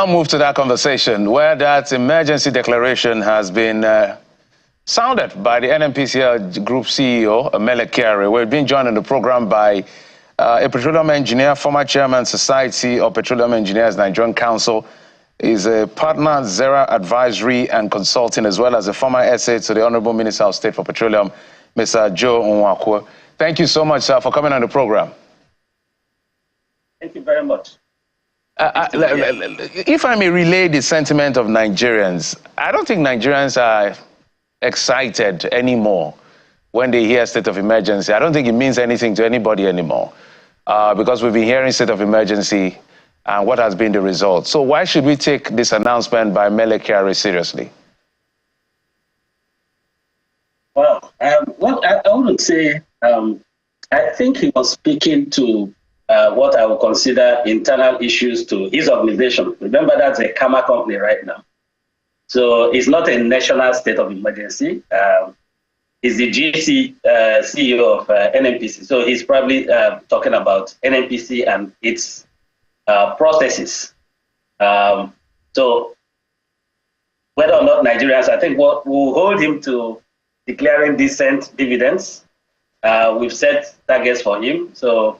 now move to that conversation where that emergency declaration has been sounded by the NNPCL Group CEO, Mele Kyari. We're being joined in the program by a petroleum engineer, former chairman, Society of Petroleum Engineers, Nigerian Council. He's a partner, Zera Advisory and Consulting, as well as a former essay to the Honorable Minister of State for Petroleum, Mr. Joe Nwakwe. Thank you so much, sir, for coming on the program. Thank you very much. If I may relay the sentiment of Nigerians, I don't think Nigerians are excited anymore when they hear state of emergency. I don't think it means anything to anybody anymore because we've been hearing state of emergency and what has been the result. So why should we take this announcement by Mele Kyari seriously? Well, what I would say, I think he was speaking to what I would consider internal issues to his organization. Remember, that's a Kama company right now. So it's not a national state of emergency. He's the GC CEO of NNPC. So he's probably talking about NNPC and its processes. So whether or not Nigerians, I think what will hold him to declaring decent dividends. We've set targets for him. So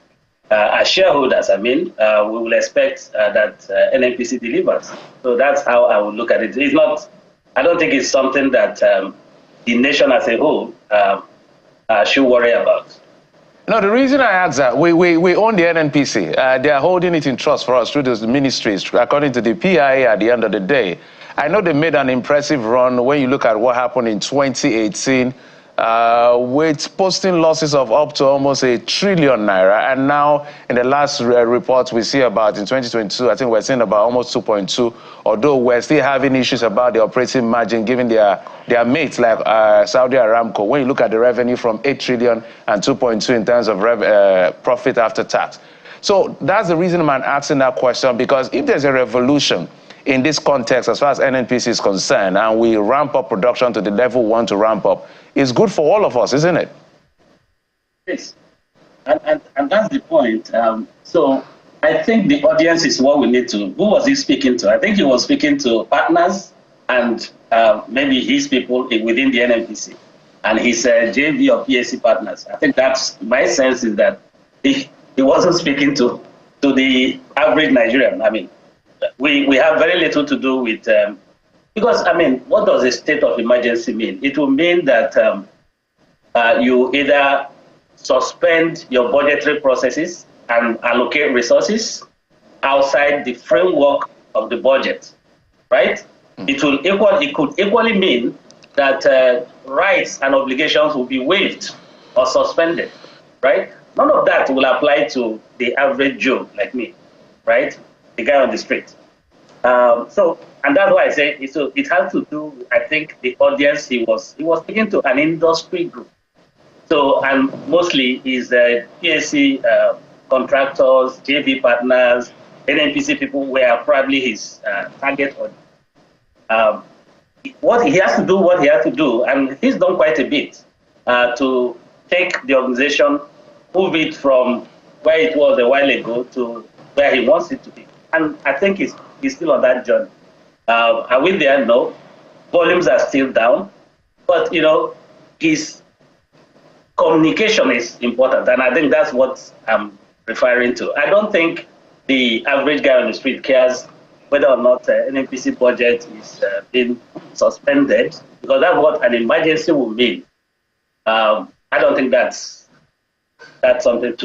as shareholders, we will expect that NNPC delivers. So that's how I would look at it. It's not, I don't think it's something that the nation as a whole should worry about. No, the reason I ask that, we own the NNPC. They are holding it in trust for us through those ministries, according to the PIA at the end of the day. I know they made an impressive run when you look at what happened in 2018, with posting losses of up to almost ₦1 trillion. And now, in the last report we see about in 2022, I think we're seeing about almost 2.2, although we're still having issues about the operating margin given their mates like Saudi Aramco. When you look at the revenue from 8 trillion and 2.2 in terms of profit after tax. So that's the reason I'm asking that question, because if there's a revolution in this context, as far as NNPC is concerned, and we ramp up production to the level we want to ramp up, it's good for all of us, isn't it? Yes, and that's the point. So I think the audience is what we need to. Who was he speaking to? I think he was speaking to partners and maybe his people within the NNPC, and his JV or PSC partners. I think that's my sense is that he wasn't speaking to the average Nigerian. I mean, we have very little to do with, because, I mean, what does a state of emergency mean? It will mean that you either suspend your budgetary processes and allocate resources outside the framework of the budget, right? It could equally mean that rights and obligations will be waived or suspended, right? None of that will apply to the average Joe like me, right? The guy on the street. And that's why I say it has to do, I think, the audience he was speaking to an industry group. So, and mostly is PSC contractors, JV partners, NNPC people were probably his target audience. What he has to do, what he has to do, and he's done quite a bit to take the organization, move it from where it was a while ago to where he wants it to be. And I think he's still on that journey. Are we there? No. Volumes are still down. But, you know, his communication is important. And I think that's what I'm referring to. I don't think the average guy on the street cares whether or not NNPC budget is being suspended, because that's what an emergency will mean. I don't think that's something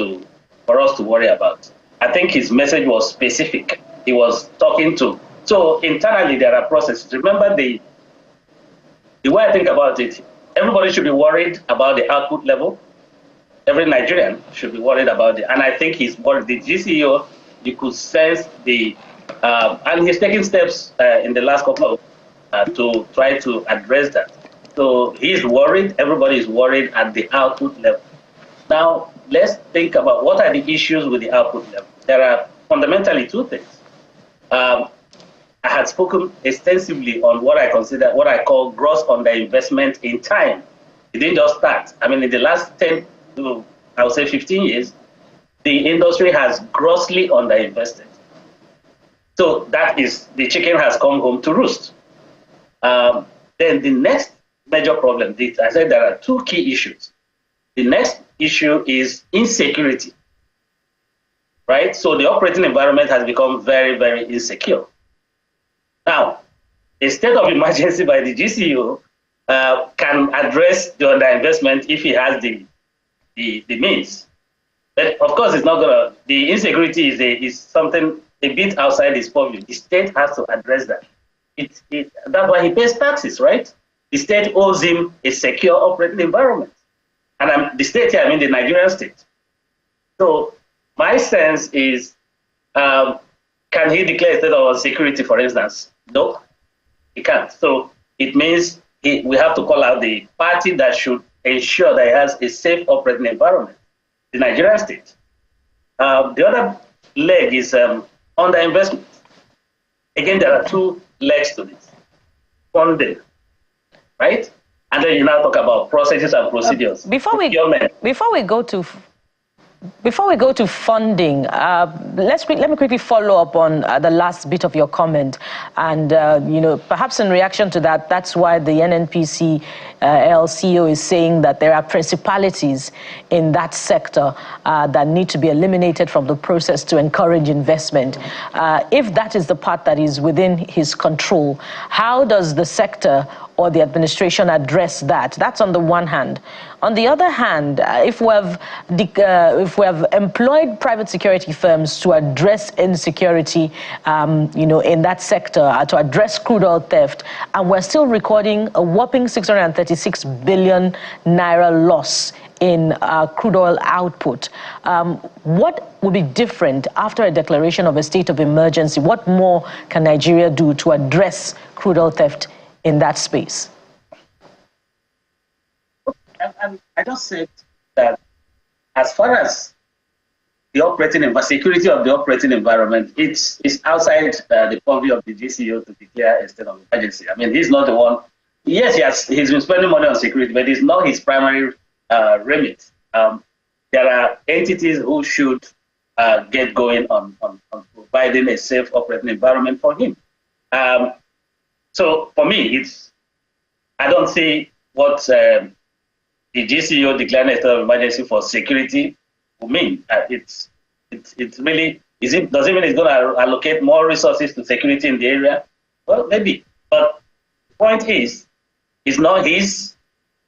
for us to worry about. I think his message was specific. He was talking to. So internally, there are processes. Remember, the way I think about it, everybody should be worried about the output level. Every Nigerian should be worried about it. And I think he's worried. The GCEO, you could sense and he's taking steps in the last couple of to try to address that. So he's worried. Everybody is worried at the output level. Now, let's think about what are the issues with the output level. There are fundamentally two things. I had spoken extensively on what I call gross underinvestment in time. It didn't just start. I mean, in the last 10 to, I would say 15 years, the industry has grossly underinvested. So that is, the chicken has come home to roost. Then the next major problem, I said there are two key issues. The next issue is insecurity, right? So the operating environment has become very, very insecure. Now, a state of emergency by the GCO can address the underinvestment if it has the means. But of course, it's not gonna. The insecurity is something a bit outside his purview. The state has to address that. That's why he pays taxes, right? The state owes him a secure operating environment. And the state here, I mean the Nigerian state. So my sense is, can he declare a state of security, for instance? No, he can't. So it means we have to call out the party that should ensure that it has a safe operating environment, the Nigerian state. The other leg is underinvestment. Again, there are two legs to this. Funding, right? And then you now talk about processes and procedures. Before we go to funding, let me quickly follow up on the last bit of your comment, and perhaps in reaction to that, that's why the NNPC CEO is saying that there are principalities in that sector that need to be eliminated from the process to encourage investment. If that is the part that is within his control, how does the sector or the administration address that? That's on the one hand. On the other hand, if we have employed private security firms to address insecurity, in that sector, to address crude oil theft, and we're still recording a whopping 636 billion naira loss in crude oil output, what will be different after a declaration of a state of emergency? What more can Nigeria do to address crude oil theft in that space? I just said that as far as the security of the operating environment, it's outside the purview of the GCO to declare a state of emergency. I mean, he's not the one. Yes, he's been spending money on security, but it's not his primary remit. There are entities who should get going on providing a safe operating environment for him. So for me, I don't see what the GCO declaring a state of emergency for security will mean. It's really, does it mean it's going to allocate more resources to security in the area? Well, maybe. But the point is, it's not his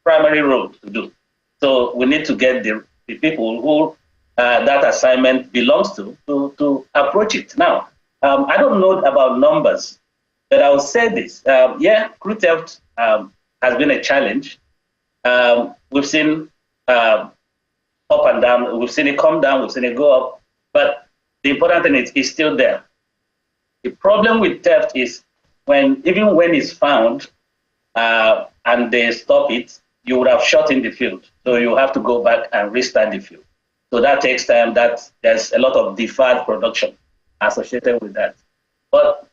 primary role to do. So we need to get the people who that assignment belongs to approach it. Now, I don't know about numbers, but I will say this. Crude theft has been a challenge. We've seen up and down. We've seen it come down. We've seen it go up. But the important thing is it's still there. The problem with theft is even when it's found and they stop it, you would have shot in the field. So you have to go back and restart the field. So that takes time. There's a lot of deferred production associated with that. But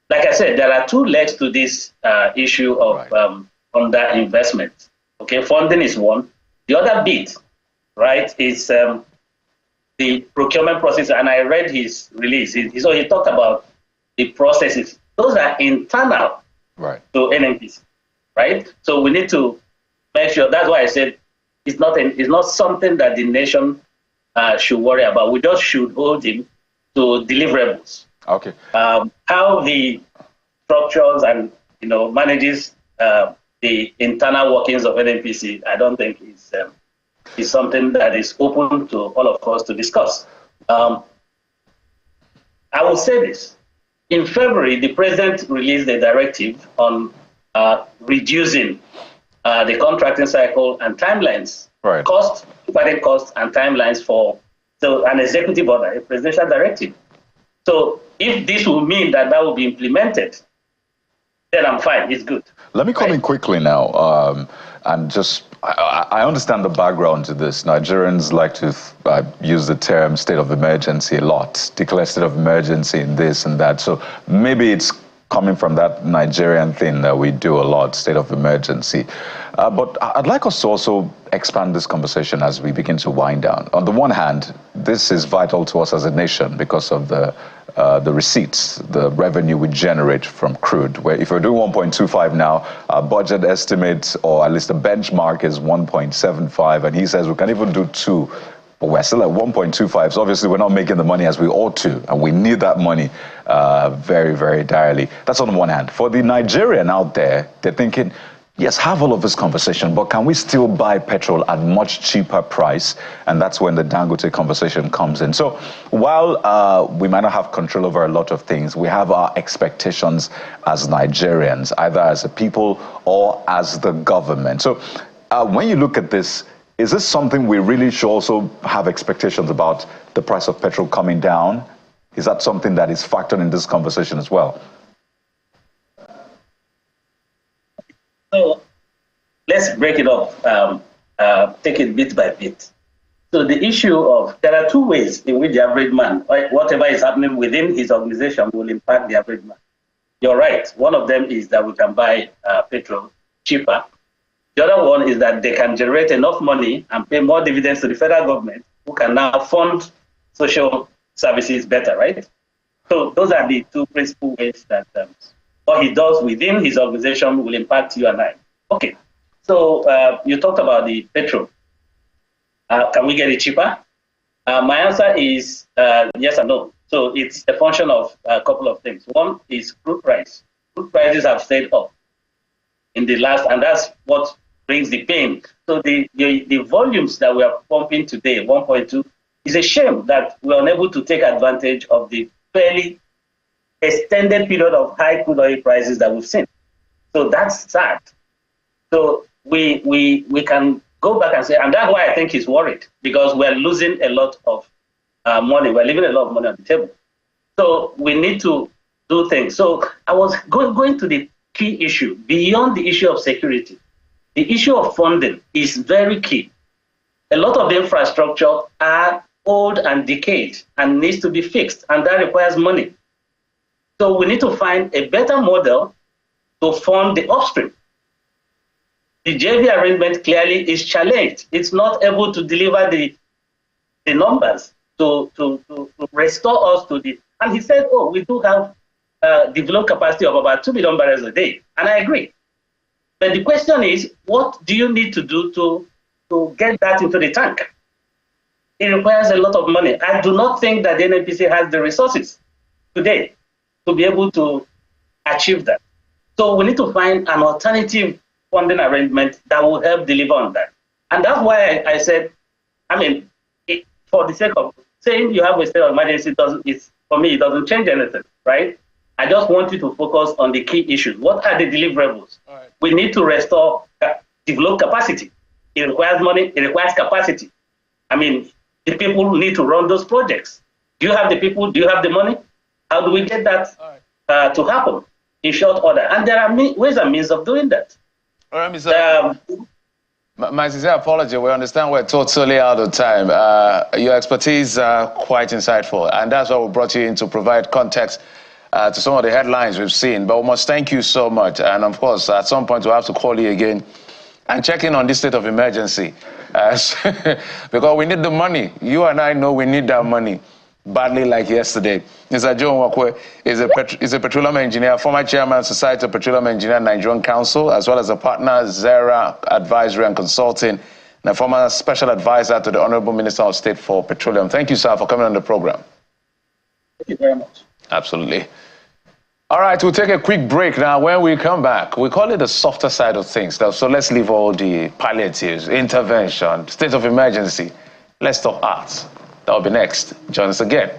like I said, there are two legs to this issue of underinvestment. Okay, funding is one. The other bit, right, is the procurement process. And I read his release. So he talked about the processes. Those are internal to NNPC, right? So we need to make sure. That's why I said it's not something that the nation should worry about. We just should hold him to deliverables. Okay. How he structures and manages the internal workings of NNPC, I don't think is something that is open to all of us to discuss. I will say this. In February, the president released a directive on reducing the contracting cycle and timelines, costs and timelines for an executive order, a presidential directive. So if this will mean that will be implemented, then I'm fine. It's good. Let me come in quickly now, and just I understand the background to this. Nigerians like to use the term state of emergency a lot, declare state of emergency in this and that. So maybe it's coming from that Nigerian thing that we do a lot, state of emergency. But I'd like us to also expand this conversation as we begin to wind down. On the one hand, this is vital to us as a nation because of the the receipts, the revenue we generate from crude. Where if we're doing 1.25 now, our budget estimate, or at least the benchmark, is 1.75, and he says we can even do 2. But we're still at 1.25, so obviously we're not making the money as we ought to, and we need that money very, very direly. That's on one hand. For the Nigerian out there, they're thinking, yes, have all of this conversation, but can we still buy petrol at much cheaper price? And that's when the Dangote conversation comes in. So while we might not have control over a lot of things, we have our expectations as Nigerians, either as a people or as the government. So when you look at this, is this something we really should also have expectations about, the price of petrol coming down? Is that something that is factored in this conversation as well? So let's break it up, take it bit by bit. So the issue of, there are 2 ways in which the average man, whatever is happening within his organization, will impact the average man. You're right. One of them is that we can buy petrol cheaper. The other one is that they can generate enough money and pay more dividends to the federal government, who can now fund social services better, right? So those are the 2 principal ways that what he does within his organization will impact you and I. Okay, so you talked about the petrol. Can we get it cheaper? My answer is yes and no. So it's a function of a couple of things. One is crude price. Crude prices have stayed up in the last, and that's what brings the pain. So the volumes that we are pumping today, 1.2, is a shame that we are unable to take advantage of the fairly extended period of high crude oil prices that we've seen. So that's sad. So we can go back and say, and that's why I think he's worried, because we're losing a lot of money. We're leaving a lot of money on the table. So we need to do things. So I was going to the key issue, beyond the issue of security. The issue of funding is very key. A lot of the infrastructure are old and decayed and needs to be fixed, and that requires money. So we need to find a better model to fund the upstream. The JV arrangement clearly is challenged. It's not able to deliver the numbers to restore us to the, and he said, oh, we do have developed capacity of about 2 million barrels a day. And I agree. But the question is, what do you need to do to get that into the tank? It requires a lot of money. I do not think that the NNPC has the resources today to be able to achieve that. So we need to find an alternative funding arrangement that will help deliver on that. And that's why I said, I mean, for the sake of saying you have a state of emergency, for me, it doesn't change anything, right? I just want you to focus on the key issues. What are the deliverables? All right. We need to restore, develop capacity. It requires money, it requires capacity. I mean, the people need to run those projects. Do you have the people? Do you have the money? How do we get that to happen in short order? And there are ways and means of doing that. All right, Mr. My sincere apology. We understand we're totally out of time. Your expertise are quite insightful, and that's why we brought you in, to provide context to some of the headlines we've seen. But we must thank you so much. And of course, at some point, we'll have to call you again and check in on this state of emergency. Because we need the money. You and I know we need that money badly, like yesterday. Mr. John Wakwe is a petroleum engineer, former chairman, Society of Petroleum Engineer Nigerian Council, as well as a partner, Zera Advisory and Consulting, and a former special advisor to the Honorable Minister of State for Petroleum. Thank you, sir, for coming on the program. Thank you very much. Absolutely. All right, we'll take a quick break now. When we come back, we call it the softer side of things. So let's leave all the palliatives, intervention, state of emergency. Let's talk arts. That'll be next. Join us again.